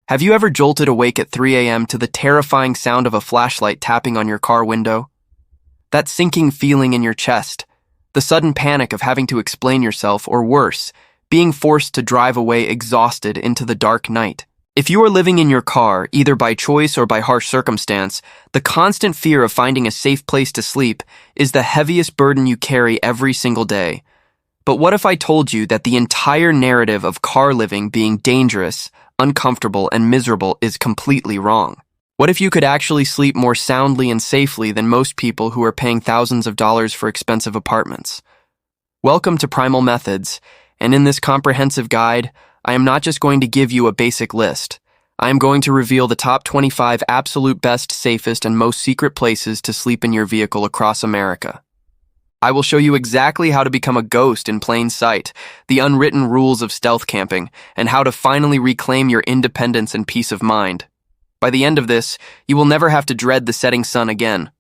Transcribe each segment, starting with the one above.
Have you ever jolted awake at 3 a.m. to the terrifying sound of a flashlight tapping on your car window? That sinking feeling in your chest, the sudden panic of having to explain yourself, or worse, being forced to drive away exhausted into the dark night. If you are living in your car, either by choice or by harsh circumstance, the constant fear of finding a safe place to sleep is the heaviest burden you carry every single day. But what if I told you that the entire narrative of car living being dangerous, uncomfortable, and miserable is completely wrong? What if you could actually sleep more soundly and safely than most people who are paying thousands of dollars for expensive apartments? Welcome to Primal Methods, and in this comprehensive guide, I am not just going to give you a basic list. I am going to reveal the top 25 absolute best, safest, and most secret places to sleep in your vehicle across America. I will show you exactly how to become a ghost in plain sight, the unwritten rules of stealth camping, and how to finally reclaim your independence and peace of mind. By the end of this, you will never have to dread the setting sun again.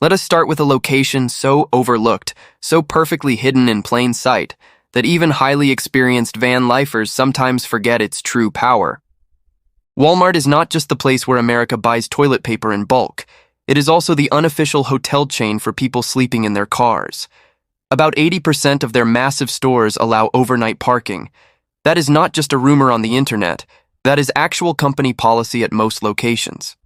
Let us start with a location so overlooked, so perfectly hidden in plain sight, that even highly experienced van lifers sometimes forget its true power. Walmart is not just the place where America buys toilet paper in bulk. It is also the unofficial hotel chain for people sleeping in their cars. About 80% of their massive stores allow overnight parking. That is not just a rumor on the internet. That is actual company policy at most locations.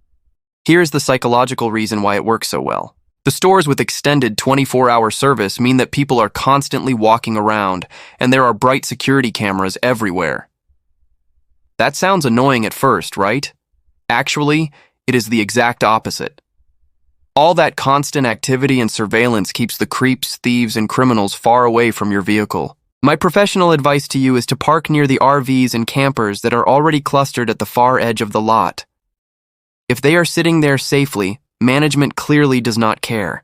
Here's the psychological reason why it works so well. The stores with extended 24-hour service mean that people are constantly walking around, and there are bright security cameras everywhere. That sounds annoying at first, right? Actually, it is the exact opposite. All that constant activity and surveillance keeps the creeps, thieves, and criminals far away from your vehicle. My professional advice to you is to park near the RVs and campers that are already clustered at the far edge of the lot. If they are sitting there safely, management clearly does not care.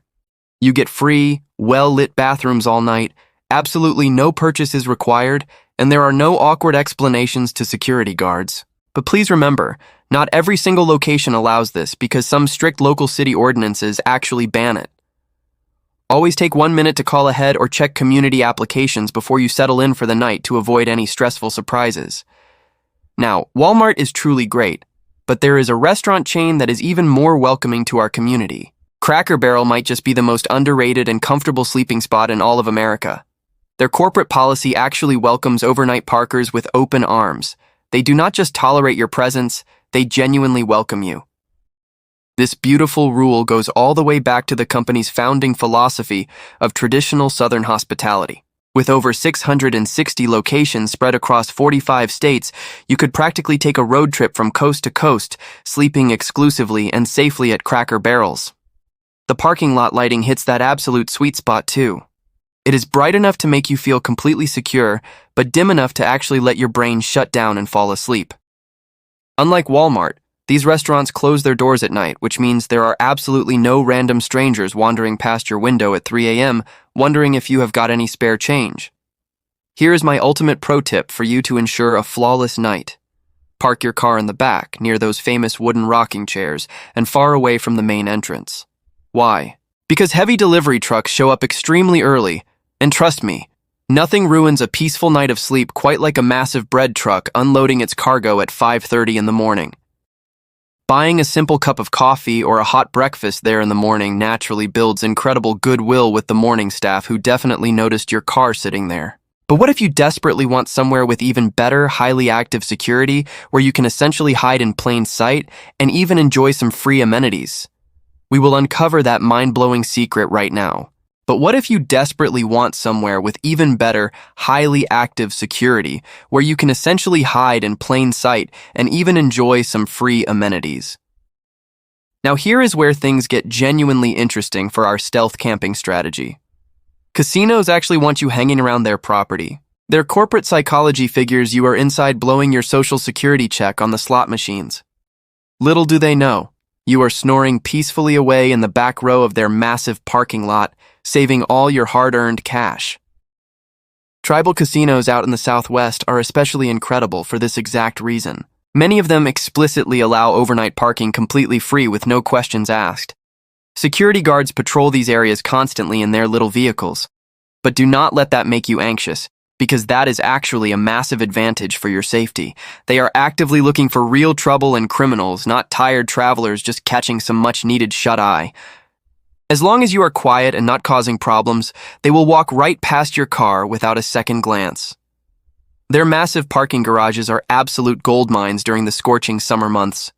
You get free, well-lit bathrooms all night, absolutely no purchase is required, and there are no awkward explanations to security guards. But please remember, not every single location allows this because some strict local city ordinances actually ban it. Always take 1 minute to call ahead or check community applications before you settle in for the night to avoid any stressful surprises. Now, Walmart is truly great, but there is a restaurant chain that is even more welcoming to our community. Cracker Barrel might just be the most underrated and comfortable sleeping spot in all of America. Their corporate policy actually welcomes overnight parkers with open arms. They do not just tolerate your presence, they genuinely welcome you. This beautiful rule goes all the way back to the company's founding philosophy of traditional Southern hospitality. With over 660 locations spread across 45 states, you could practically take a road trip from coast to coast, sleeping exclusively and safely at Cracker Barrels. The parking lot lighting hits that absolute sweet spot too. It is bright enough to make you feel completely secure, but dim enough to actually let your brain shut down and fall asleep. Unlike Walmart, these restaurants close their doors at night, which means there are absolutely no random strangers wandering past your window at 3 a.m. wondering if you have got any spare change. Here is my ultimate pro tip for you to ensure a flawless night. Park your car in the back, near those famous wooden rocking chairs, and far away from the main entrance. Why? Because heavy delivery trucks show up extremely early, and trust me, nothing ruins a peaceful night of sleep quite like a massive bread truck unloading its cargo at 5:30 in the morning. Buying a simple cup of coffee or a hot breakfast there in the morning naturally builds incredible goodwill with the morning staff who definitely noticed your car sitting there. But what if you desperately want somewhere with even better, highly active security where you can essentially hide in plain sight and even enjoy some free amenities? We will uncover that mind-blowing secret right now. But what if you desperately want somewhere with even better, highly active security, where you can essentially hide in plain sight and even enjoy some free amenities? Now here is where things get genuinely interesting for our stealth camping strategy. Casinos actually want you hanging around their property. Their corporate psychology figures you are inside blowing your social security check on the slot machines. Little do they know, you are snoring peacefully away in the back row of their massive parking lot, saving all your hard-earned cash. Tribal casinos out in the Southwest are especially incredible for this exact reason. Many of them explicitly allow overnight parking completely free with no questions asked. Security guards patrol these areas constantly in their little vehicles. But do not let that make you anxious, because that is actually a massive advantage for your safety. They are actively looking for real trouble and criminals, not tired travelers just catching some much-needed shut-eye. As long as you are quiet and not causing problems, they will walk right past your car without a second glance. Their massive parking garages are absolute gold mines during the scorching summer months.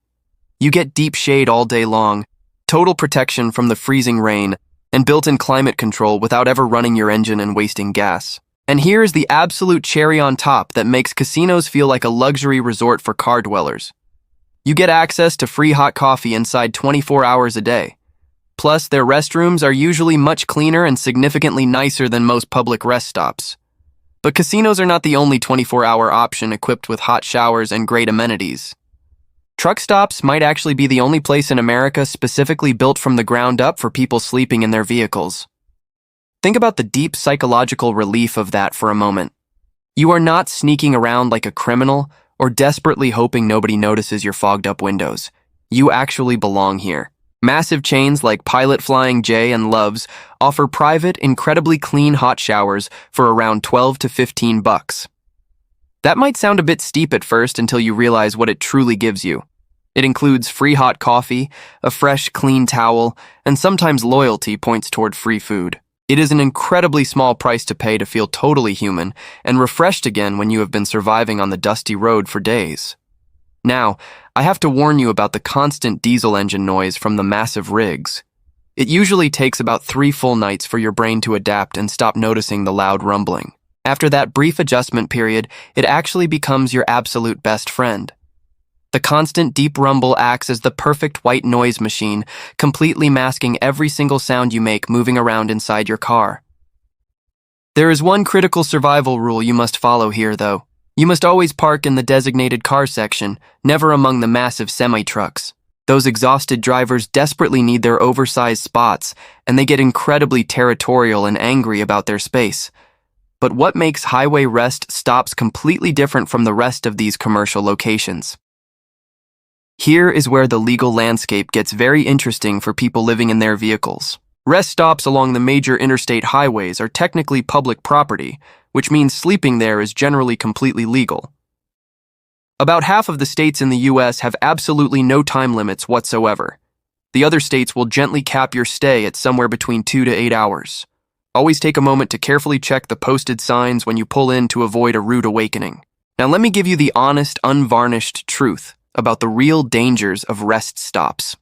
You get deep shade all day long, total protection from the freezing rain, and built-in climate control without ever running your engine and wasting gas. And here is the absolute cherry on top that makes casinos feel like a luxury resort for car dwellers. You get access to free hot coffee inside 24 hours a day. Plus, their restrooms are usually much cleaner and significantly nicer than most public rest stops. But casinos are not the only 24-hour option equipped with hot showers and great amenities. Truck stops might actually be the only place in America specifically built from the ground up for people sleeping in their vehicles. Think about the deep psychological relief of that for a moment. You are not sneaking around like a criminal or desperately hoping nobody notices your fogged-up windows. You actually belong here. Massive chains like Pilot Flying J and Love's offer private, incredibly clean hot showers for around $12 to $15. That might sound a bit steep at first until you realize what it truly gives you. It includes free hot coffee, a fresh, clean towel, and sometimes loyalty points toward free food. It is an incredibly small price to pay to feel totally human and refreshed again when you have been surviving on the dusty road for days. Now, I have to warn you about the constant diesel engine noise from the massive rigs. It usually takes about 3 full nights for your brain to adapt and stop noticing the loud rumbling. After that brief adjustment period, it actually becomes your absolute best friend. The constant deep rumble acts as the perfect white noise machine, completely masking every single sound you make moving around inside your car. There is one critical survival rule you must follow here, though. You must always park in the designated car section, never among the massive semi-trucks. Those exhausted drivers desperately need their oversized spots, and they get incredibly territorial and angry about their space. But what makes highway rest stops completely different from the rest of these commercial locations? Here is where the legal landscape gets very interesting for people living in their vehicles. Rest stops along the major interstate highways are technically public property, which means sleeping there is generally completely legal. About half of the states in the U.S. have absolutely no time limits whatsoever. The other states will gently cap your stay at somewhere between 2 to 8 hours. Always take a moment to carefully check the posted signs when you pull in to avoid a rude awakening. Now let me give you the honest, unvarnished truth about the real dangers of rest stops.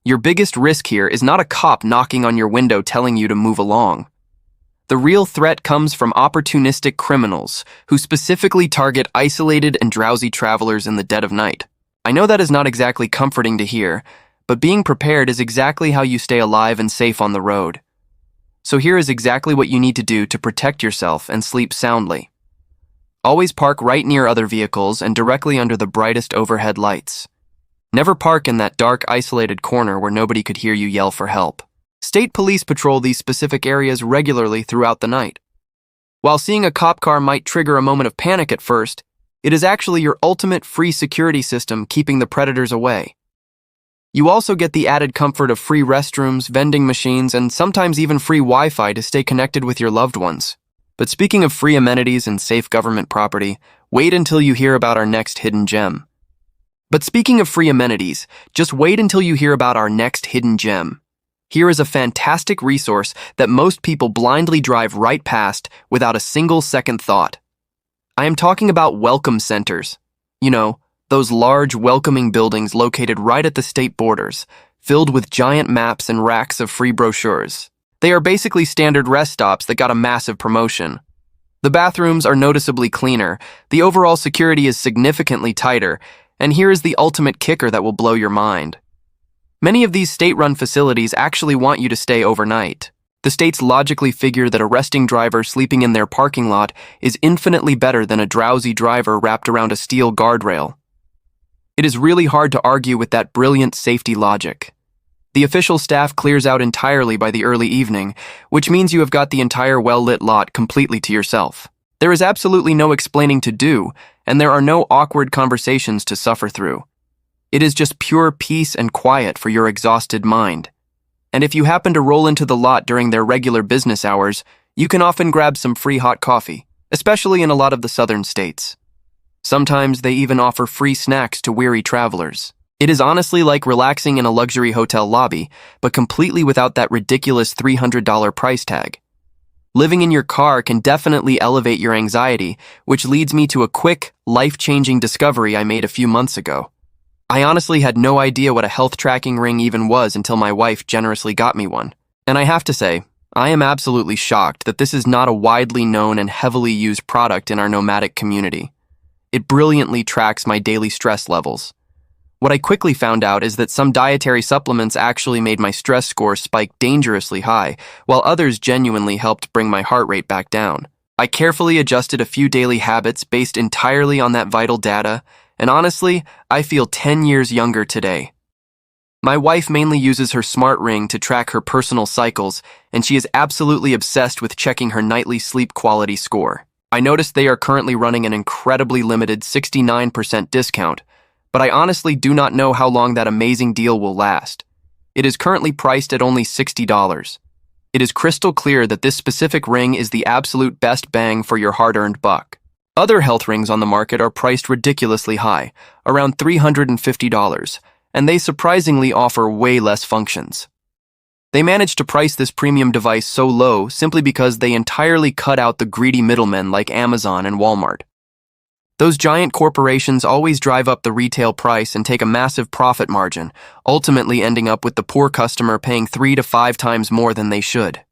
Your biggest risk here is not a cop knocking on your window telling you to move along. The real threat comes from opportunistic criminals who specifically target isolated and drowsy travelers in the dead of night. I know that is not exactly comforting to hear, but being prepared is exactly how you stay alive and safe on the road. So here is exactly what you need to do to protect yourself and sleep soundly. Always park right near other vehicles and directly under the brightest overhead lights. Never park in that dark, isolated corner where nobody could hear you yell for help. State police patrol these specific areas regularly throughout the night. While seeing a cop car might trigger a moment of panic at first, it is actually your ultimate free security system keeping the predators away. You also get the added comfort of free restrooms, vending machines, and sometimes even free Wi-Fi to stay connected with your loved ones. But speaking of free amenities and safe government property, wait until you hear about our next hidden gem. Here is a fantastic resource that most people blindly drive right past without a single second thought. I am talking about welcome centers. You know, those large, welcoming buildings located right at the state borders, filled with giant maps and racks of free brochures. They are basically standard rest stops that got a massive promotion. The bathrooms are noticeably cleaner, the overall security is significantly tighter, and here is the ultimate kicker that will blow your mind. Many of these state-run facilities actually want you to stay overnight. The states logically figure that a resting driver sleeping in their parking lot is infinitely better than a drowsy driver wrapped around a steel guardrail. It is really hard to argue with that brilliant safety logic. The official staff clears out entirely by the early evening, which means you have got the entire well-lit lot completely to yourself. There is absolutely no explaining to do, and there are no awkward conversations to suffer through. It is just pure peace and quiet for your exhausted mind. And if you happen to roll into the lot during their regular business hours, you can often grab some free hot coffee. especially in a lot of the southern states. Sometimes they even offer free snacks to weary travelers. It is honestly like relaxing in a luxury hotel lobby, but completely without that ridiculous $300 price tag. Living in your car can definitely elevate your anxiety, which leads me to a quick, life-changing discovery I made a few months ago. I honestly had no idea what a health tracking ring even was until my wife generously got me one. And I have to say, I am absolutely shocked that this is not a widely known and heavily used product in our nomadic community. It brilliantly tracks my daily stress levels. What I quickly found out is that some dietary supplements actually made my stress score spike dangerously high, while others genuinely helped bring my heart rate back down. I carefully adjusted a few daily habits based entirely on that vital data, and honestly, I feel 10 years younger today. My wife mainly uses her smart ring to track her personal cycles, and she is absolutely obsessed with checking her nightly sleep quality score. I noticed they are currently running an incredibly limited 69% discount, but I honestly do not know how long that amazing deal will last. It is currently priced at only $60. It is crystal clear that this specific ring is the absolute best bang for your hard-earned buck. Other health rings on the market are priced ridiculously high, around $350, and they surprisingly offer way less functions. They managed to price this premium device so low simply because they entirely cut out the greedy middlemen like Amazon and Walmart. Those giant corporations always drive up the retail price and take a massive profit margin, ultimately ending up with the poor customer paying 3 to 5 times more than they should.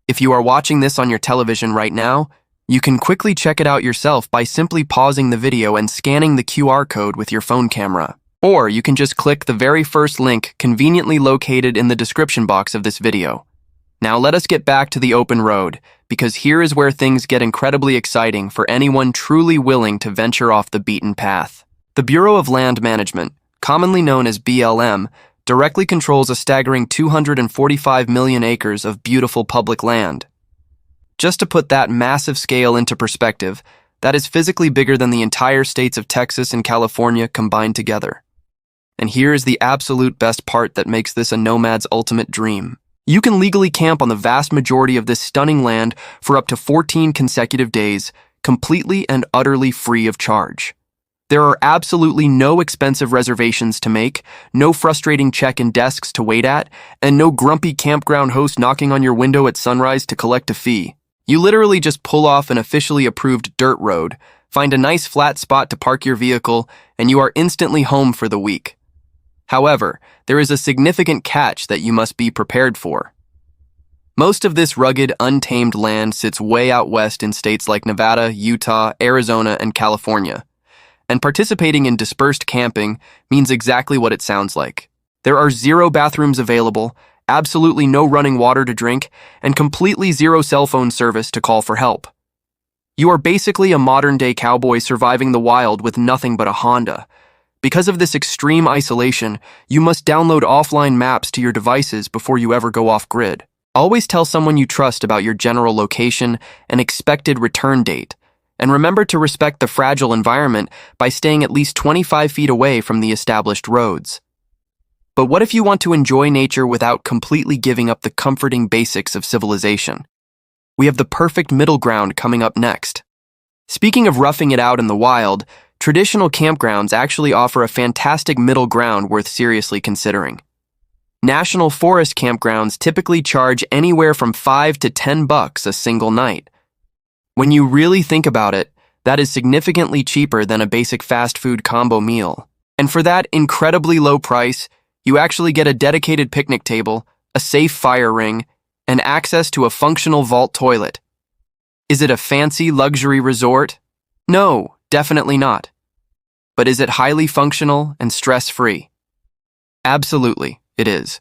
If you are watching this on your television right now, you can quickly check it out yourself by simply pausing the video and scanning the QR code with your phone camera. Or you can just click the very first link conveniently located in the description box of this video. Now let us get back to the open road, because here is where things get incredibly exciting for anyone truly willing to venture off the beaten path. The Bureau of Land Management, commonly known as BLM, directly controls a staggering 245 million acres of beautiful public land. Just to put that massive scale into perspective, that is physically bigger than the entire states of Texas and California combined together. And here is the absolute best part that makes this a nomad's ultimate dream. You can legally camp on the vast majority of this stunning land for up to 14 consecutive days, completely and utterly free of charge. There are absolutely no expensive reservations to make, no frustrating check-in desks to wait at, and no grumpy campground host knocking on your window at sunrise to collect a fee. You literally just pull off an officially approved dirt road, find a nice flat spot to park your vehicle, and you are instantly home for the week. However, there is a significant catch that you must be prepared for. Most of this rugged, untamed land sits way out west in states like Nevada, Utah, Arizona, and California. And participating in dispersed camping means exactly what it sounds like. There are 0 bathrooms available, absolutely no running water to drink, and completely 0 cell phone service to call for help. You are basically a modern-day cowboy surviving the wild with nothing but a Honda. Because of this extreme isolation, you must download offline maps to your devices before you ever go off-grid. Always tell someone you trust about your general location and expected return date. And remember to respect the fragile environment by staying at least 25 feet away from the established roads. But what if you want to enjoy nature without completely giving up the comforting basics of civilization? We have the perfect middle ground coming up next. Speaking of roughing it out in the wild, traditional campgrounds actually offer a fantastic middle ground worth seriously considering. National forest campgrounds typically charge anywhere from $5 to $10 a single night. When you really think about it, that is significantly cheaper than a basic fast food combo meal. And for that incredibly low price, you actually get a dedicated picnic table, a safe fire ring, and access to a functional vault toilet. Is it a fancy luxury resort? No, definitely not. But is it highly functional and stress-free? Absolutely, it is.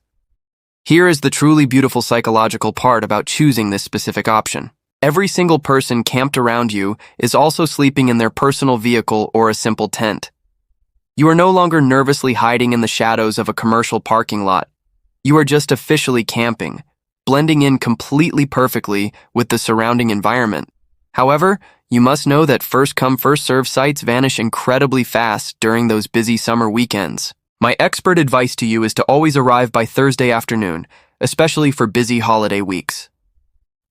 Here is the truly beautiful psychological part about choosing this specific option. Every single person camped around you is also sleeping in their personal vehicle or a simple tent. You are no longer nervously hiding in the shadows of a commercial parking lot. You are just officially camping, blending in completely perfectly with the surrounding environment. However, you must know that first-come, first-served sites vanish incredibly fast during those busy summer weekends. My expert advice to you is to always arrive by Thursday afternoon, especially for busy holiday weeks.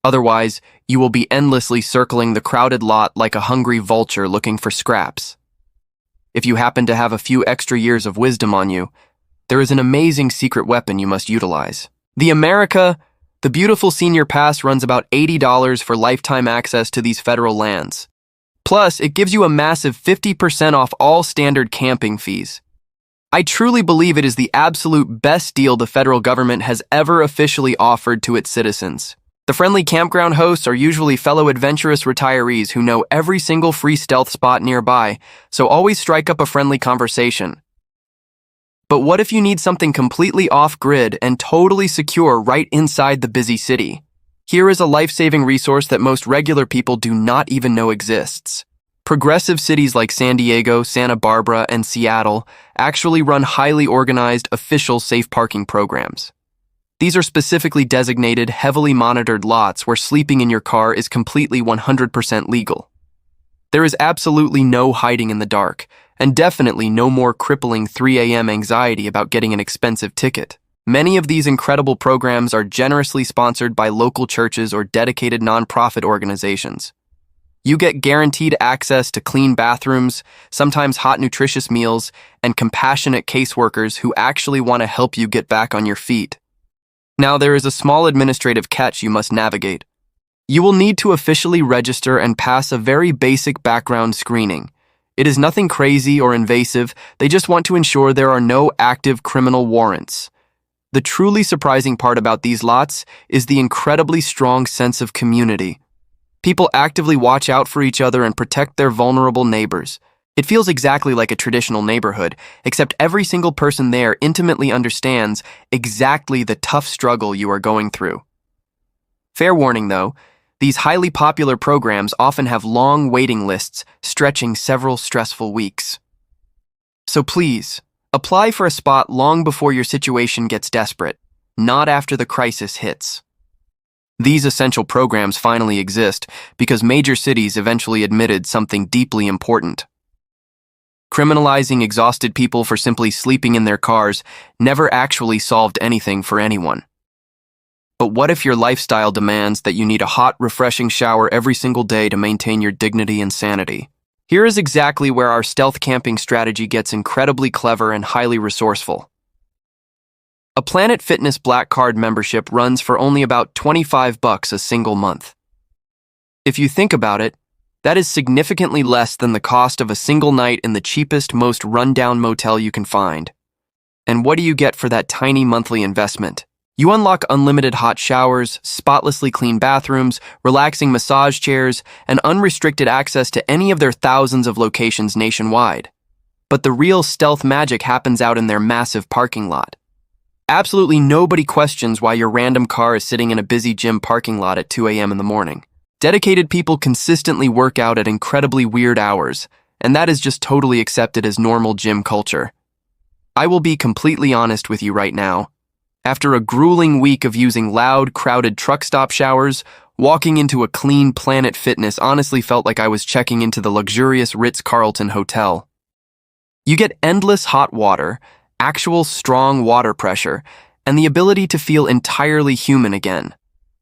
Otherwise, you will be endlessly circling the crowded lot like a hungry vulture looking for scraps. If you happen to have a few extra years of wisdom on you, there is an amazing secret weapon you must utilize. The beautiful senior pass runs about $80 for lifetime access to these federal lands. Plus, it gives you a massive 50% off all standard camping fees. I truly believe it is the absolute best deal the federal government has ever officially offered to its citizens. The friendly campground hosts are usually fellow adventurous retirees who know every single free stealth spot nearby, so always strike up a friendly conversation. But what if you need something completely off-grid and totally secure right inside the busy city? Here is a life-saving resource that most regular people do not even know exists. Progressive cities like San Diego, Santa Barbara, and Seattle actually run highly organized, official safe parking programs. These are specifically designated, heavily monitored lots where sleeping in your car is completely 100% legal. There is absolutely no hiding in the dark, and definitely no more crippling 3 a.m. anxiety about getting an expensive ticket. Many of these incredible programs are generously sponsored by local churches or dedicated nonprofit organizations. You get guaranteed access to clean bathrooms, sometimes hot, nutritious meals, and compassionate caseworkers who actually want to help you get back on your feet. Now, there is a small administrative catch you must navigate. You will need to officially register and pass a very basic background screening. It is nothing crazy or invasive, they just want to ensure there are no active criminal warrants. The truly surprising part about these lots is the incredibly strong sense of community. People actively watch out for each other and protect their vulnerable neighbors. It feels exactly like a traditional neighborhood, except every single person there intimately understands exactly the tough struggle you are going through. Fair warning though, these highly popular programs often have long waiting lists stretching several stressful weeks. So please, apply for a spot long before your situation gets desperate, not after the crisis hits. These essential programs finally exist because major cities eventually admitted something deeply important. Criminalizing exhausted people for simply sleeping in their cars never actually solved anything for anyone. But what if your lifestyle demands that you need a hot, refreshing shower every single day to maintain your dignity and sanity? Here is exactly where our stealth camping strategy gets incredibly clever and highly resourceful. A Planet Fitness Black Card membership runs for only about $25 a single month. If you think about it, that is significantly less than the cost of a single night in the cheapest, most run-down motel you can find. And what do you get for that tiny monthly investment? You unlock unlimited hot showers, spotlessly clean bathrooms, relaxing massage chairs, and unrestricted access to any of their thousands of locations nationwide. But the real stealth magic happens out in their massive parking lot. Absolutely nobody questions why your random car is sitting in a busy gym parking lot at 2 a.m. in the morning. Dedicated people consistently work out at incredibly weird hours, and that is just totally accepted as normal gym culture. I will be completely honest with you right now. After a grueling week of using loud, crowded truck stop showers, walking into a clean Planet Fitness honestly felt like I was checking into the luxurious Ritz-Carlton hotel. You get endless hot water, actual strong water pressure, and the ability to feel entirely human again.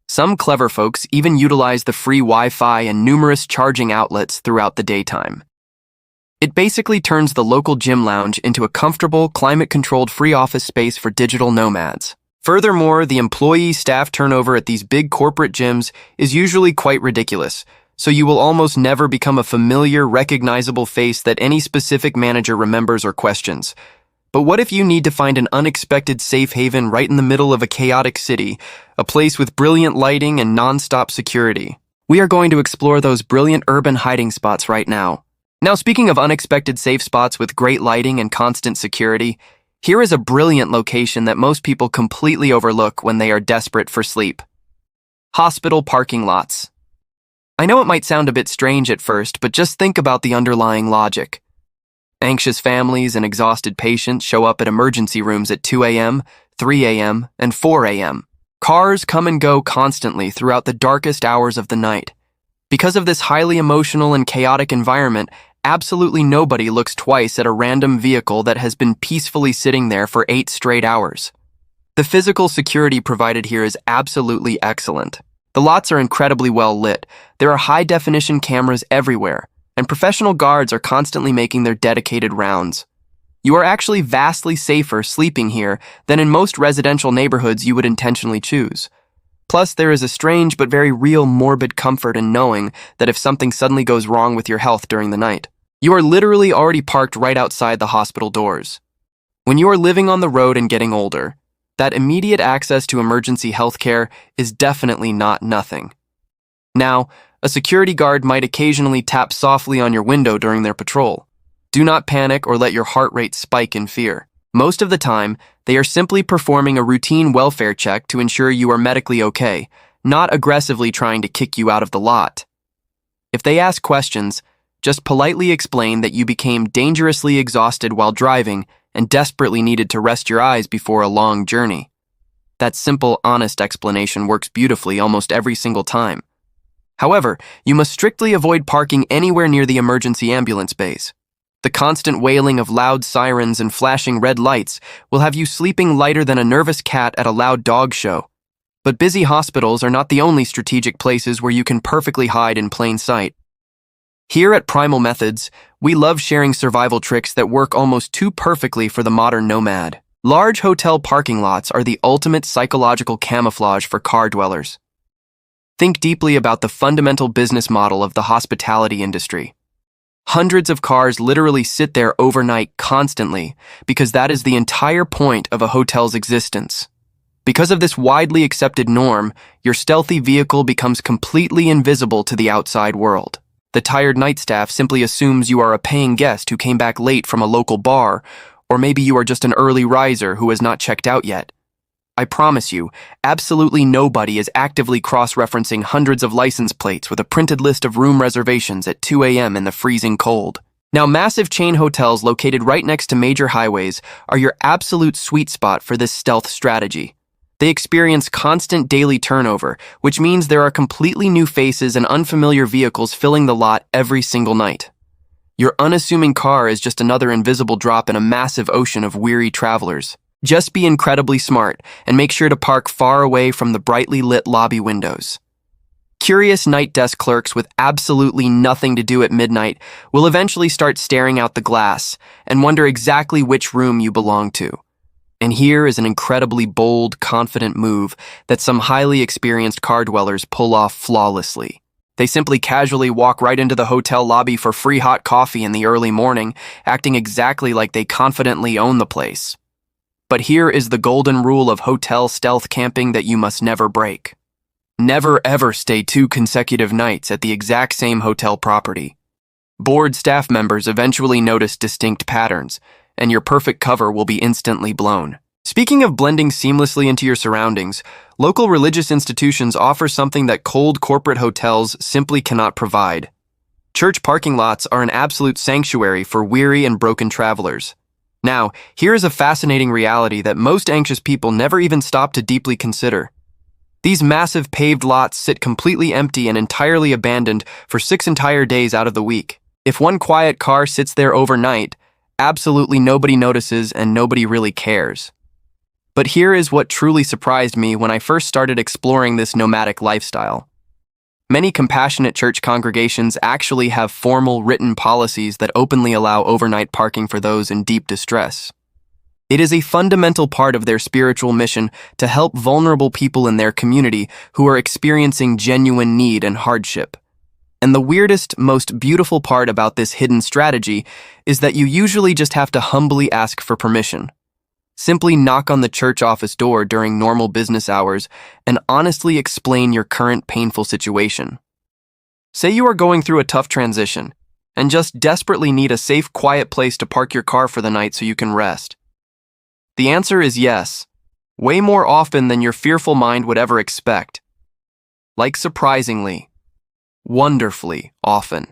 Some clever folks even utilize the free Wi-Fi and numerous charging outlets throughout the daytime. It basically turns the local gym lounge into a comfortable, climate-controlled free office space for digital nomads. Furthermore, the employee-staff turnover at these big corporate gyms is usually quite ridiculous, so you will almost never become a familiar, recognizable face that any specific manager remembers or questions. But what if you need to find an unexpected safe haven right in the middle of a chaotic city, a place with brilliant lighting and non-stop security? We are going to explore those brilliant urban hiding spots right now. Now, speaking of unexpected safe spots with great lighting and constant security, here is a brilliant location that most people completely overlook when they are desperate for sleep. Hospital parking lots. I know it might sound a bit strange at first, but just think about the underlying logic. Anxious families and exhausted patients show up at emergency rooms at 2 a.m., 3 a.m., and 4 a.m. Cars come and go constantly throughout the darkest hours of the night. Because of this highly emotional and chaotic environment, absolutely nobody looks twice at a random vehicle that has been peacefully sitting there for 8 straight hours. The physical security provided here is absolutely excellent. The lots are incredibly well lit. There are high-definition cameras everywhere, and professional guards are constantly making their dedicated rounds. You are actually vastly safer sleeping here than in most residential neighborhoods you would intentionally choose. Plus, there is a strange but very real morbid comfort in knowing that if something suddenly goes wrong with your health during the night, you are literally already parked right outside the hospital doors. When you are living on the road and getting older, that immediate access to emergency healthcare is definitely not nothing. Now, a security guard might occasionally tap softly on your window during their patrol. Do not panic or let your heart rate spike in fear. Most of the time, they are simply performing a routine welfare check to ensure you are medically okay, not aggressively trying to kick you out of the lot. If they ask questions, just politely explain that you became dangerously exhausted while driving and desperately needed to rest your eyes before a long journey. That simple, honest explanation works beautifully almost every single time. However, you must strictly avoid parking anywhere near the emergency ambulance bays. The constant wailing of loud sirens and flashing red lights will have you sleeping lighter than a nervous cat at a loud dog show. But busy hospitals are not the only strategic places where you can perfectly hide in plain sight. Here at Primal Methods, we love sharing survival tricks that work almost too perfectly for the modern nomad. Large hotel parking lots are the ultimate psychological camouflage for car dwellers. Think deeply about the fundamental business model of the hospitality industry. Hundreds of cars literally sit there overnight constantly because that is the entire point of a hotel's existence. Because of this widely accepted norm, your stealthy vehicle becomes completely invisible to the outside world. The tired night staff simply assumes you are a paying guest who came back late from a local bar, or maybe you are just an early riser who has not checked out yet. I promise you, absolutely nobody is actively cross-referencing hundreds of license plates with a printed list of room reservations at 2 a.m. in the freezing cold. Now, massive chain hotels located right next to major highways are your absolute sweet spot for this stealth strategy. They experience constant daily turnover, which means there are completely new faces and unfamiliar vehicles filling the lot every single night. Your unassuming car is just another invisible drop in a massive ocean of weary travelers. Just be incredibly smart and make sure to park far away from the brightly lit lobby windows. Curious night desk clerks with absolutely nothing to do at midnight will eventually start staring out the glass and wonder exactly which room you belong to. And here is an incredibly bold, confident move that some highly experienced car dwellers pull off flawlessly. They simply casually walk right into the hotel lobby for free hot coffee in the early morning, acting exactly like they confidently own the place. But here is the golden rule of hotel stealth camping that you must never break. Never ever stay 2 consecutive nights at the exact same hotel property. Bored staff members eventually notice distinct patterns, and your perfect cover will be instantly blown. Speaking of blending seamlessly into your surroundings, local religious institutions offer something that cold corporate hotels simply cannot provide. Church parking lots are an absolute sanctuary for weary and broken travelers. Now, here is a fascinating reality that most anxious people never even stop to deeply consider. These massive paved lots sit completely empty and entirely abandoned for 6 entire days out of the week. If one quiet car sits there overnight, absolutely nobody notices and nobody really cares. But here is what truly surprised me when I first started exploring this nomadic lifestyle. Many compassionate church congregations actually have formal written policies that openly allow overnight parking for those in deep distress. It is a fundamental part of their spiritual mission to help vulnerable people in their community who are experiencing genuine need and hardship. And the weirdest, most beautiful part about this hidden strategy is that you usually just have to humbly ask for permission. Simply knock on the church office door during normal business hours and honestly explain your current painful situation. Say you are going through a tough transition and just desperately need a safe, quiet place to park your car for the night so you can rest. The answer is yes, way more often than your fearful mind would ever expect. Like surprisingly, wonderfully often.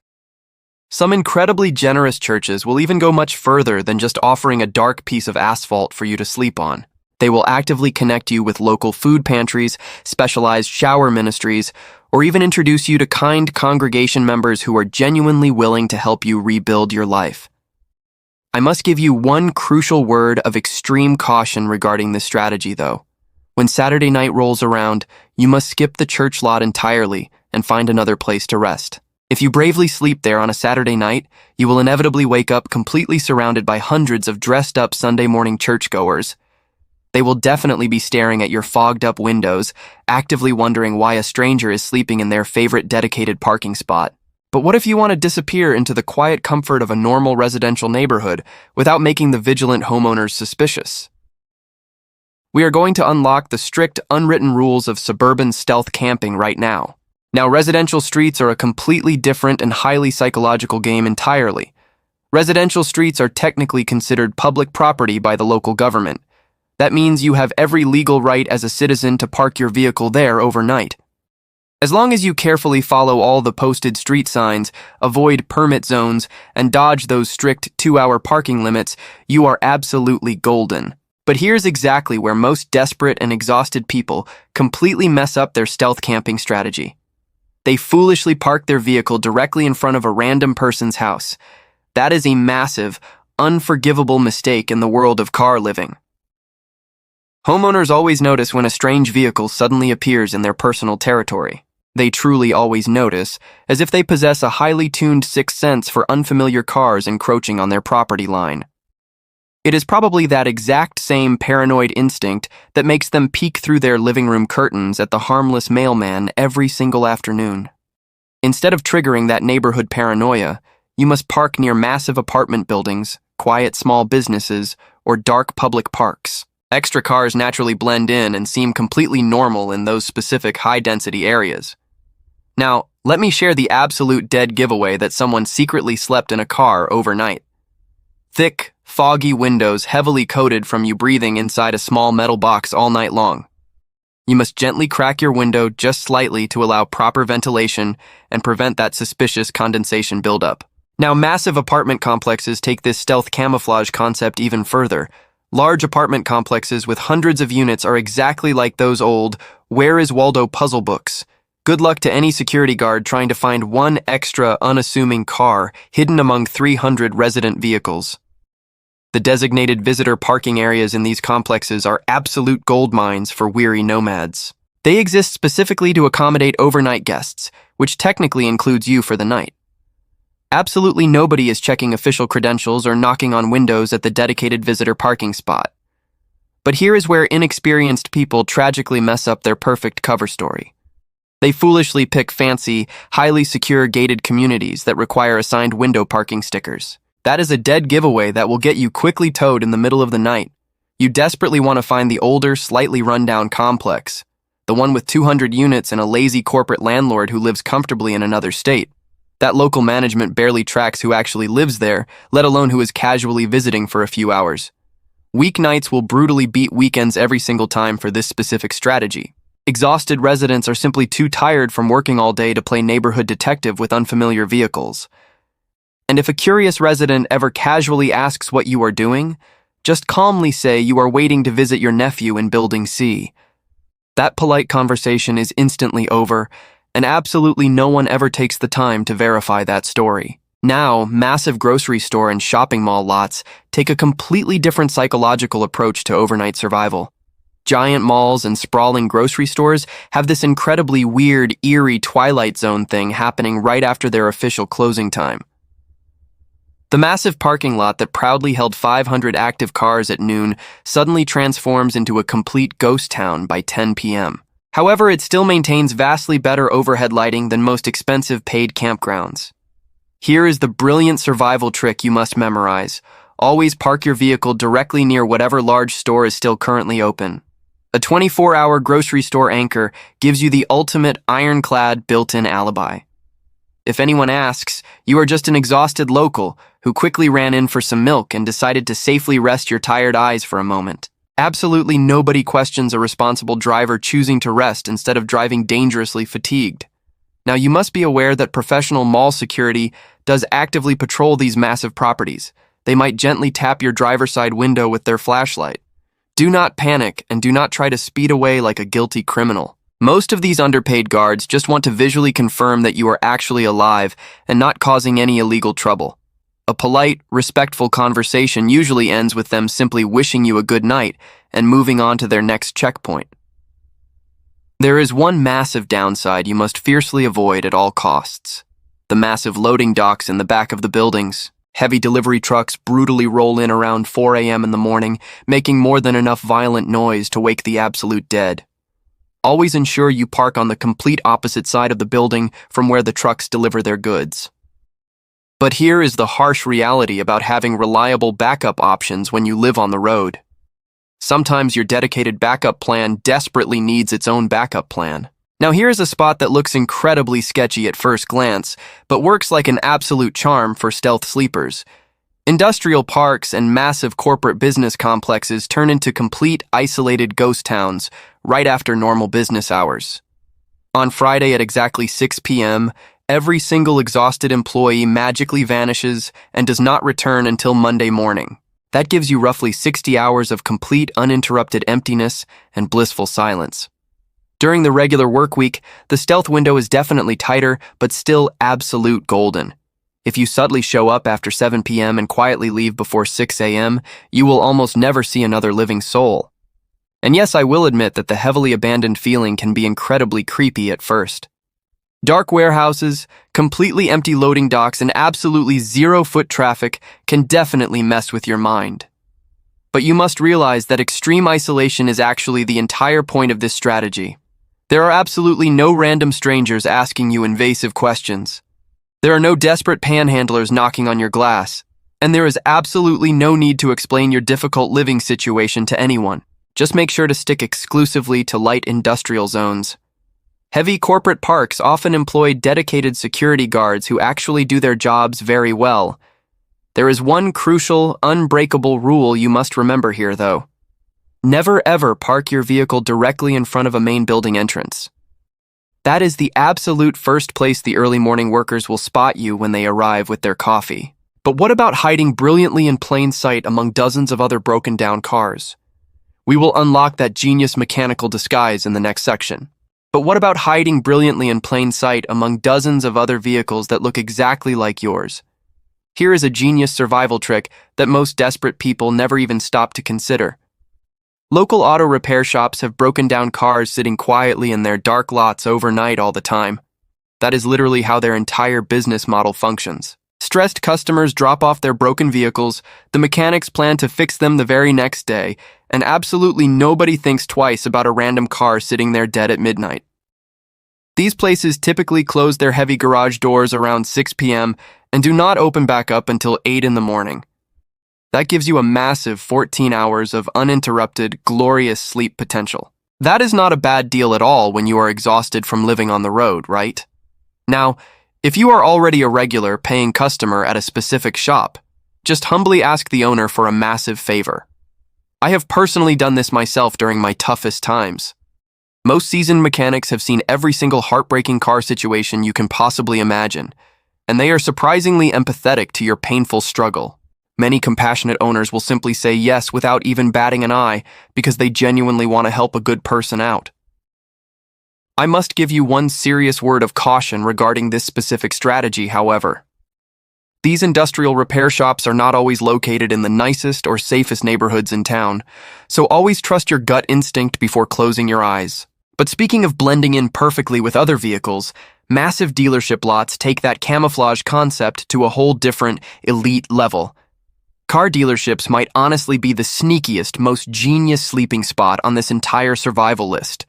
Some incredibly generous churches will even go much further than just offering a dark piece of asphalt for you to sleep on. They will actively connect you with local food pantries, specialized shower ministries, or even introduce you to kind congregation members who are genuinely willing to help you rebuild your life. I must give you one crucial word of extreme caution regarding this strategy, though. When Saturday night rolls around, you must skip the church lot entirely and find another place to rest. If you bravely sleep there on a Saturday night, you will inevitably wake up completely surrounded by hundreds of dressed-up Sunday morning churchgoers. They will definitely be staring at your fogged-up windows, actively wondering why a stranger is sleeping in their favorite dedicated parking spot. But what if you want to disappear into the quiet comfort of a normal residential neighborhood without making the vigilant homeowners suspicious? We are going to unlock the strict, unwritten rules of suburban stealth camping right now. Now, residential streets are a completely different and highly psychological game entirely. Residential streets are technically considered public property by the local government. That means you have every legal right as a citizen to park your vehicle there overnight. As long as you carefully follow all the posted street signs, avoid permit zones, and dodge those strict 2-hour parking limits, you are absolutely golden. But here's exactly where most desperate and exhausted people completely mess up their stealth camping strategy. They foolishly park their vehicle directly in front of a random person's house. That is a massive, unforgivable mistake in the world of car living. Homeowners always notice when a strange vehicle suddenly appears in their personal territory. They truly always notice, as if they possess a highly tuned sixth sense for unfamiliar cars encroaching on their property line. It is probably that exact same paranoid instinct that makes them peek through their living room curtains at the harmless mailman every single afternoon. Instead of triggering that neighborhood paranoia, you must park near massive apartment buildings, quiet small businesses, or dark public parks. Extra cars naturally blend in and seem completely normal in those specific high-density areas. Now, let me share the absolute dead giveaway that someone secretly slept in a car overnight. Thick, foggy windows heavily coated from you breathing inside a small metal box all night long. You must gently crack your window just slightly to allow proper ventilation and prevent that suspicious condensation buildup. Now, massive apartment complexes take this stealth camouflage concept even further. Large apartment complexes with hundreds of units are exactly like those old "Where is Waldo" puzzle books. Good luck to any security guard trying to find one extra, unassuming car hidden among 300 resident vehicles. The designated visitor parking areas in these complexes are absolute gold mines for weary nomads. They exist specifically to accommodate overnight guests, which technically includes you for the night. Absolutely nobody is checking official credentials or knocking on windows at the dedicated visitor parking spot. But here is where inexperienced people tragically mess up their perfect cover story. They foolishly pick fancy, highly secure gated communities that require assigned window parking stickers. That is a dead giveaway that will get you quickly towed in the middle of the night. You desperately want to find the older, slightly run-down complex, the one with 200 units and a lazy corporate landlord who lives comfortably in another state. That local management barely tracks who actually lives there, let alone who is casually visiting for a few hours. Weeknights will brutally beat weekends every single time for this specific strategy. Exhausted residents are simply too tired from working all day to play neighborhood detective with unfamiliar vehicles. And if a curious resident ever casually asks what you are doing, just calmly say you are waiting to visit your nephew in Building C. That polite conversation is instantly over, and absolutely no one ever takes the time to verify that story. Now, massive grocery store and shopping mall lots take a completely different psychological approach to overnight survival. Giant malls and sprawling grocery stores have this incredibly weird, eerie Twilight Zone thing happening right after their official closing time. The massive parking lot that proudly held 500 active cars at noon suddenly transforms into a complete ghost town by 10 p.m. However, it still maintains vastly better overhead lighting than most expensive paid campgrounds. Here is the brilliant survival trick you must memorize. Always park your vehicle directly near whatever large store is still currently open. A 24-hour grocery store anchor gives you the ultimate ironclad built-in alibi. If anyone asks, you are just an exhausted local who quickly ran in for some milk and decided to safely rest your tired eyes for a moment. Absolutely nobody questions a responsible driver choosing to rest instead of driving dangerously fatigued. Now, you must be aware that professional mall security does actively patrol these massive properties. They might gently tap your driver's side window with their flashlight. Do not panic and do not try to speed away like a guilty criminal. Most of these underpaid guards just want to visually confirm that you are actually alive and not causing any illegal trouble. A polite, respectful conversation usually ends with them simply wishing you a good night and moving on to their next checkpoint. There is one massive downside you must fiercely avoid at all costs. The massive loading docks in the back of the buildings. Heavy delivery trucks brutally roll in around 4 a.m. in the morning, making more than enough violent noise to wake the absolute dead. Always ensure you park on the complete opposite side of the building from where the trucks deliver their goods. But here is the harsh reality about having reliable backup options when you live on the road. Sometimes your dedicated backup plan desperately needs its own backup plan. Now here's a spot that looks incredibly sketchy at first glance, but works like an absolute charm for stealth sleepers. Industrial parks and massive corporate business complexes turn into complete isolated ghost towns right after normal business hours. On Friday at exactly 6 p.m., every single exhausted employee magically vanishes and does not return until Monday morning. That gives you roughly 60 hours of complete uninterrupted emptiness and blissful silence. During the regular work week, the stealth window is definitely tighter, but still absolute golden. If you subtly show up after 7 p.m. and quietly leave before 6 a.m., you will almost never see another living soul. And yes, I will admit that the heavily abandoned feeling can be incredibly creepy at first. Dark warehouses, completely empty loading docks, and absolutely zero foot traffic can definitely mess with your mind. But you must realize that extreme isolation is actually the entire point of this strategy. There are absolutely no random strangers asking you invasive questions. There are no desperate panhandlers knocking on your glass, and there is absolutely no need to explain your difficult living situation to anyone. Just make sure to stick exclusively to light industrial zones. Heavy corporate parks often employ dedicated security guards who actually do their jobs very well. There is one crucial, unbreakable rule you must remember here, though. Never ever park your vehicle directly in front of a main building entrance. That is the absolute first place the early morning workers will spot you when they arrive with their coffee. But what about hiding brilliantly in plain sight among dozens of other broken down cars? We will unlock that genius mechanical disguise in the next section. But what about hiding brilliantly in plain sight among dozens of other vehicles that look exactly like yours? Here is a genius survival trick that most desperate people never even stop to consider. Local auto repair shops have broken down cars sitting quietly in their dark lots overnight all the time. That is literally how their entire business model functions. Stressed customers drop off their broken vehicles, the mechanics plan to fix them the very next day, and absolutely nobody thinks twice about a random car sitting there dead at midnight. These places typically close their heavy garage doors around 6 p.m. and do not open back up until 8 in the morning. That gives you a massive 14 hours of uninterrupted, glorious sleep potential. That is not a bad deal at all when you are exhausted from living on the road, right? Now, if you are already a regular paying customer at a specific shop, just humbly ask the owner for a massive favor. I have personally done this myself during my toughest times. Most seasoned mechanics have seen every single heartbreaking car situation you can possibly imagine, and they are surprisingly empathetic to your painful struggle. Many compassionate owners will simply say yes without even batting an eye because they genuinely want to help a good person out. I must give you one serious word of caution regarding this specific strategy, however. These industrial repair shops are not always located in the nicest or safest neighborhoods in town, so always trust your gut instinct before closing your eyes. But speaking of blending in perfectly with other vehicles, massive dealership lots take that camouflage concept to a whole different, elite level. Car dealerships might honestly be the sneakiest, most genius sleeping spot on this entire survival list.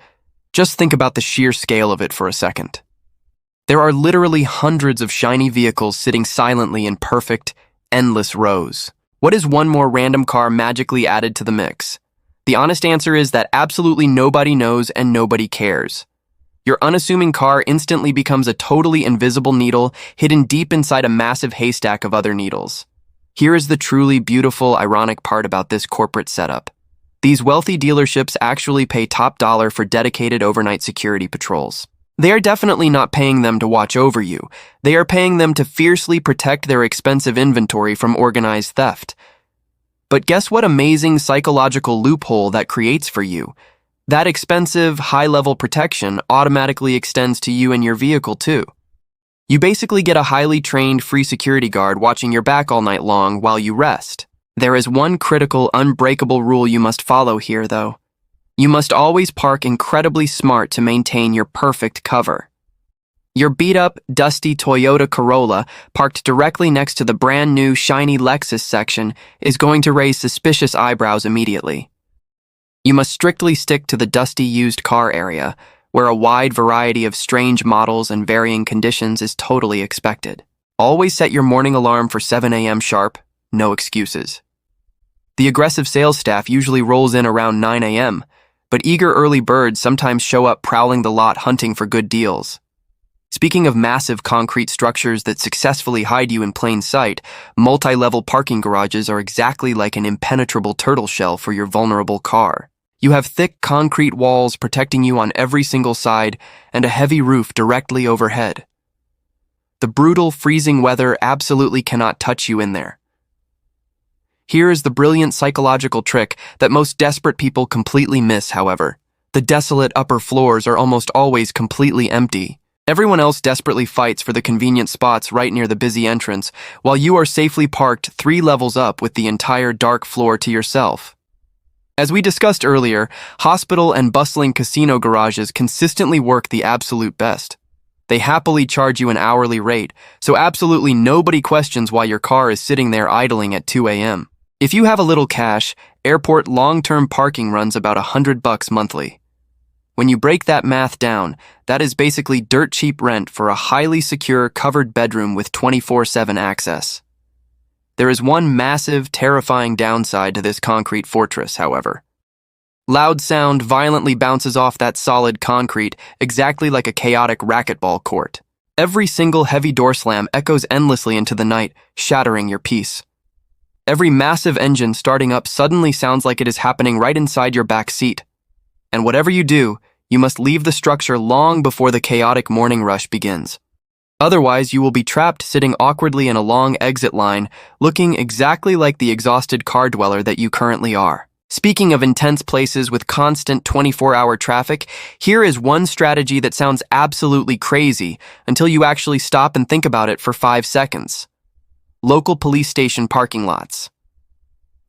Just think about the sheer scale of it for a second. There are literally hundreds of shiny vehicles sitting silently in perfect, endless rows. What is one more random car magically added to the mix? The honest answer is that absolutely nobody knows and nobody cares. Your unassuming car instantly becomes a totally invisible needle hidden deep inside a massive haystack of other needles. Here is the truly beautiful, ironic part about this corporate setup. These wealthy dealerships actually pay top dollar for dedicated overnight security patrols. They are definitely not paying them to watch over you. They are paying them to fiercely protect their expensive inventory from organized theft. But guess what amazing psychological loophole that creates for you? That expensive, high-level protection automatically extends to you and your vehicle too. You basically get a highly trained free security guard watching your back all night long while you rest. There is one critical, unbreakable rule you must follow here, though. You must always park incredibly smart to maintain your perfect cover. Your beat-up, dusty Toyota Corolla parked directly next to the brand-new, shiny Lexus section is going to raise suspicious eyebrows immediately. You must strictly stick to the dusty used car area, where a wide variety of strange models and varying conditions is totally expected. Always set your morning alarm for 7 a.m. sharp, no excuses. The aggressive sales staff usually rolls in around 9 a.m., but eager early birds sometimes show up prowling the lot hunting for good deals. Speaking of massive concrete structures that successfully hide you in plain sight, multi-level parking garages are exactly like an impenetrable turtle shell for your vulnerable car. You have thick concrete walls protecting you on every single side and a heavy roof directly overhead. The brutal, freezing weather absolutely cannot touch you in there. Here is the brilliant psychological trick that most desperate people completely miss, however. The desolate upper floors are almost always completely empty. Everyone else desperately fights for the convenient spots right near the busy entrance, while you are safely parked 3 levels up with the entire dark floor to yourself. As we discussed earlier, hospital and bustling casino garages consistently work the absolute best. They happily charge you an hourly rate, so absolutely nobody questions why your car is sitting there idling at 2 a.m. If you have a little cash, airport long-term parking runs about $100 monthly. When you break that math down, that is basically dirt cheap rent for a highly secure covered bedroom with 24/7 access. There is one massive, terrifying downside to this concrete fortress, however. Loud sound violently bounces off that solid concrete, exactly like a chaotic racquetball court. Every single heavy door slam echoes endlessly into the night, shattering your peace. Every massive engine starting up suddenly sounds like it is happening right inside your back seat. And whatever you do, you must leave the structure long before the chaotic morning rush begins. Otherwise, you will be trapped sitting awkwardly in a long exit line, looking exactly like the exhausted car dweller that you currently are. Speaking of intense places with constant 24-hour traffic, here is one strategy that sounds absolutely crazy until you actually stop and think about it for 5 seconds. Local police station parking lots.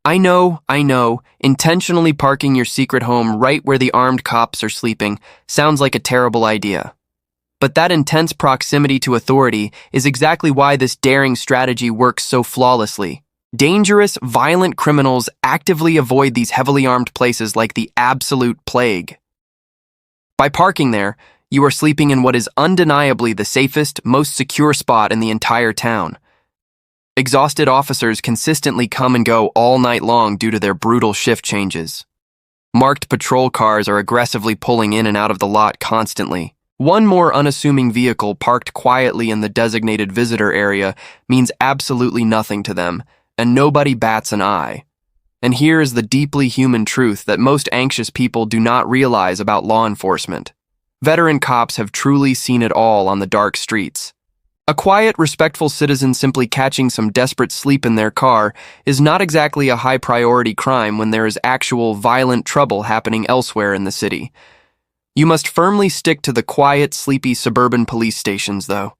I know, intentionally parking your secret home right where the armed cops are sleeping sounds like a terrible idea. But that intense proximity to authority is exactly why this daring strategy works so flawlessly. Dangerous, violent criminals actively avoid these heavily armed places like the absolute plague. By parking there, you are sleeping in what is undeniably the safest, most secure spot in the entire town. Exhausted officers consistently come and go all night long due to their brutal shift changes. Marked patrol cars are aggressively pulling in and out of the lot constantly. One more unassuming vehicle parked quietly in the designated visitor area means absolutely nothing to them, and nobody bats an eye. And here is the deeply human truth that most anxious people do not realize about law enforcement. Veteran cops have truly seen it all on the dark streets. A quiet, respectful citizen simply catching some desperate sleep in their car is not exactly a high-priority crime when there is actual violent trouble happening elsewhere in the city. You must firmly stick to the quiet, sleepy suburban police stations, though.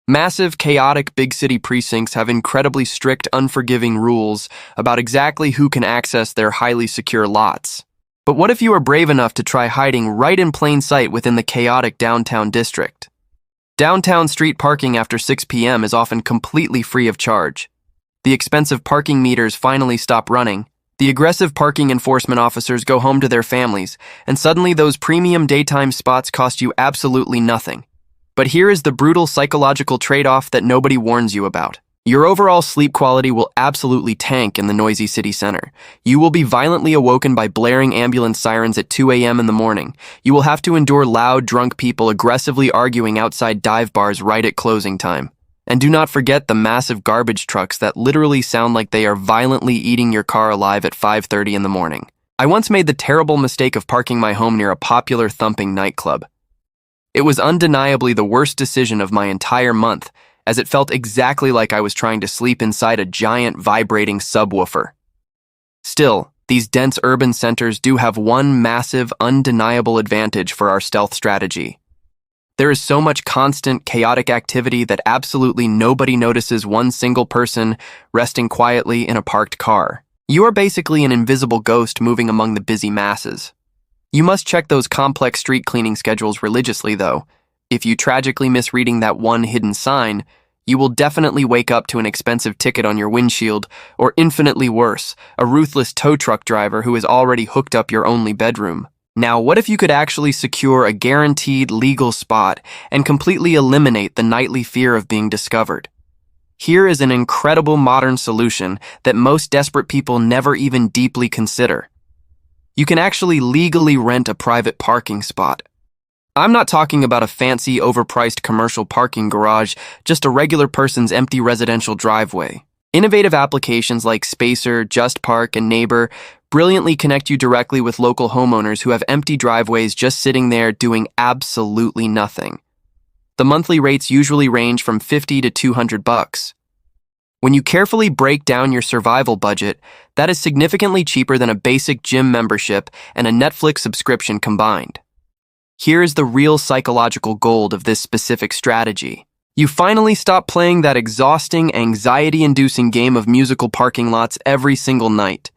Massive, chaotic big city precincts have incredibly strict, unforgiving rules about exactly who can access their highly secure lots. But what if you are brave enough to try hiding right in plain sight within the chaotic downtown district? Downtown street parking after 6 p.m. is often completely free of charge. The expensive parking meters finally stop running. The aggressive parking enforcement officers go home to their families, and suddenly those premium daytime spots cost you absolutely nothing. But here is the brutal psychological trade-off that nobody warns you about. Your overall sleep quality will absolutely tank in the noisy city center. You will be violently awoken by blaring ambulance sirens at 2 a.m. in the morning. You will have to endure loud, drunk people aggressively arguing outside dive bars right at closing time. And do not forget the massive garbage trucks that literally sound like they are violently eating your car alive at 5:30 in the morning. I once made the terrible mistake of parking my home near a popular thumping nightclub. It was undeniably the worst decision of my entire month, as it felt exactly like I was trying to sleep inside a giant vibrating subwoofer. Still, these dense urban centers do have one massive, undeniable advantage for our stealth strategy. There is so much constant, chaotic activity that absolutely nobody notices one single person resting quietly in a parked car. You are basically an invisible ghost moving among the busy masses. You must check those complex street cleaning schedules religiously, though. If you tragically miss reading that one hidden sign, you will definitely wake up to an expensive ticket on your windshield, or infinitely worse, a ruthless tow truck driver who has already hooked up your only bedroom. Now, what if you could actually secure a guaranteed legal spot and completely eliminate the nightly fear of being discovered? Here is an incredible modern solution that most desperate people never even deeply consider. You can actually legally rent a private parking spot. I'm not talking about a fancy, overpriced commercial parking garage, just a regular person's empty residential driveway. Innovative applications like Spacer, Just Park, and Neighbor brilliantly connect you directly with local homeowners who have empty driveways just sitting there doing absolutely nothing. The monthly rates usually range from $50 to $200. When you carefully break down your survival budget, that is significantly cheaper than a basic gym membership and a Netflix subscription combined. Here is the real psychological gold of this specific strategy. You finally stop playing that exhausting, anxiety-inducing game of musical parking lots every single night.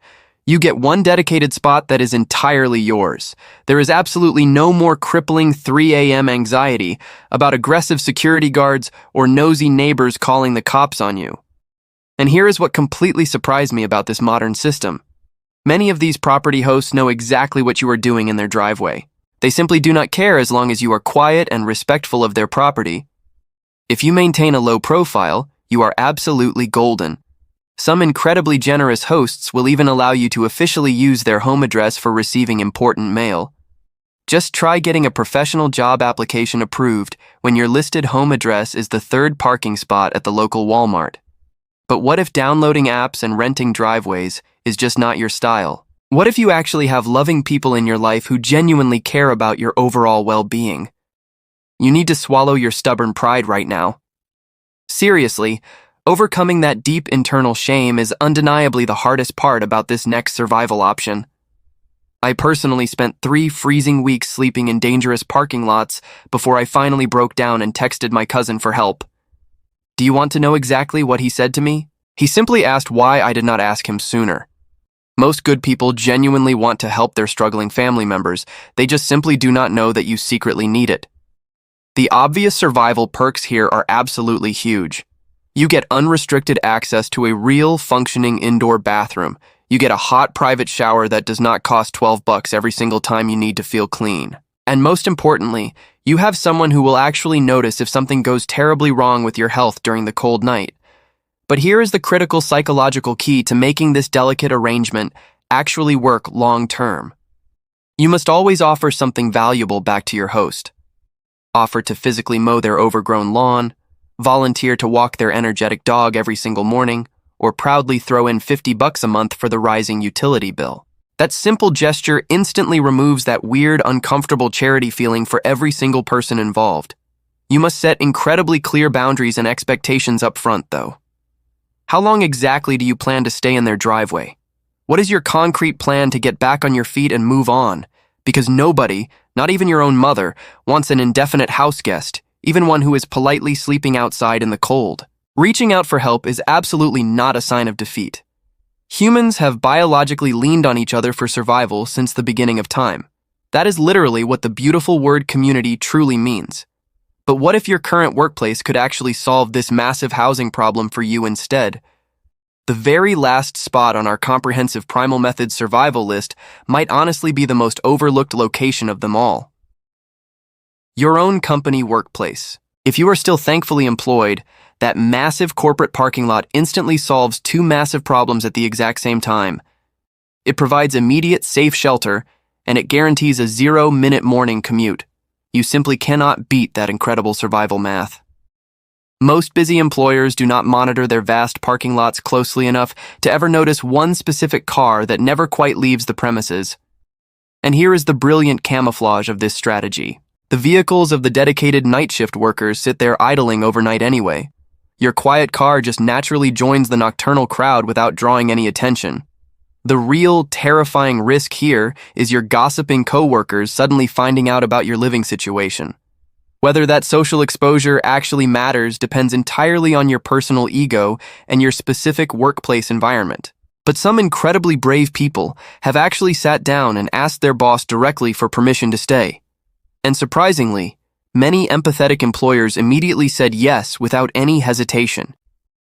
You get one dedicated spot that is entirely yours. There is absolutely no more crippling 3 a.m. anxiety about aggressive security guards or nosy neighbors calling the cops on you. And here is what completely surprised me about this modern system. Many of these property hosts know exactly what you are doing in their driveway. They simply do not care as long as you are quiet and respectful of their property. If you maintain a low profile, you are absolutely golden. Some incredibly generous hosts will even allow you to officially use their home address for receiving important mail. Just try getting a professional job application approved when your listed home address is the third parking spot at the local Walmart. But what if downloading apps and renting driveways is just not your style? What if you actually have loving people in your life who genuinely care about your overall well-being? You need to swallow your stubborn pride right now. Seriously, overcoming that deep internal shame is undeniably the hardest part about this next survival option. I personally spent 3 freezing weeks sleeping in dangerous parking lots before I finally broke down and texted my cousin for help. Do you want to know exactly what he said to me? He simply asked why I did not ask him sooner. Most good people genuinely want to help their struggling family members. They just simply do not know that you secretly need it. The obvious survival perks here are absolutely huge. You get unrestricted access to a real, functioning indoor bathroom. You get a hot private shower that does not cost $12 every single time you need to feel clean. And most importantly, you have someone who will actually notice if something goes terribly wrong with your health during the cold night. But here is the critical psychological key to making this delicate arrangement actually work long-term. You must always offer something valuable back to your host. Offer to physically mow their overgrown lawn, volunteer to walk their energetic dog every single morning, or proudly throw in $50 a month for the rising utility bill. That simple gesture instantly removes that weird, uncomfortable charity feeling for every single person involved. You must set incredibly clear boundaries and expectations up front, though. How long exactly do you plan to stay in their driveway? What is your concrete plan to get back on your feet and move on? Because nobody, not even your own mother, wants an indefinite house guest, even one who is politely sleeping outside in the cold. Reaching out for help is absolutely not a sign of defeat. Humans have biologically leaned on each other for survival since the beginning of time. That is literally what the beautiful word community truly means. But what if your current workplace could actually solve this massive housing problem for you instead? The very last spot on our comprehensive Primal Methods survival list might honestly be the most overlooked location of them all. Your own company workplace. If you are still thankfully employed, that massive corporate parking lot instantly solves 2 massive problems at the exact same time. It provides immediate, safe shelter, and it guarantees a 0-minute morning commute. You simply cannot beat that incredible survival math. Most busy employers do not monitor their vast parking lots closely enough to ever notice one specific car that never quite leaves the premises. And here is the brilliant camouflage of this strategy. The vehicles of the dedicated night shift workers sit there idling overnight anyway. Your quiet car just naturally joins the nocturnal crowd without drawing any attention. The real terrifying risk here is your gossiping coworkers suddenly finding out about your living situation. Whether that social exposure actually matters depends entirely on your personal ego and your specific workplace environment. But some incredibly brave people have actually sat down and asked their boss directly for permission to stay. And surprisingly, many empathetic employers immediately said yes without any hesitation.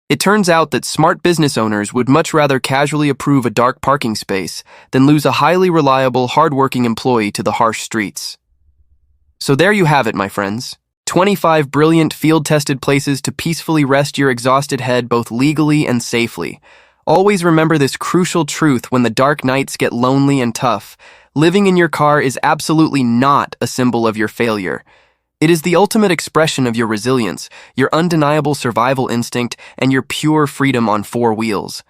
It turns out that smart business owners would much rather casually approve a dark parking space than lose a highly reliable, hardworking employee to the harsh streets. So there you have it, my friends. 25 brilliant field-tested places to peacefully rest your exhausted head both legally and safely. Always remember this crucial truth when the dark nights get lonely and tough. Living in your car is absolutely not a symbol of your failure. It is the ultimate expression of your resilience, your undeniable survival instinct, and your pure freedom on four wheels.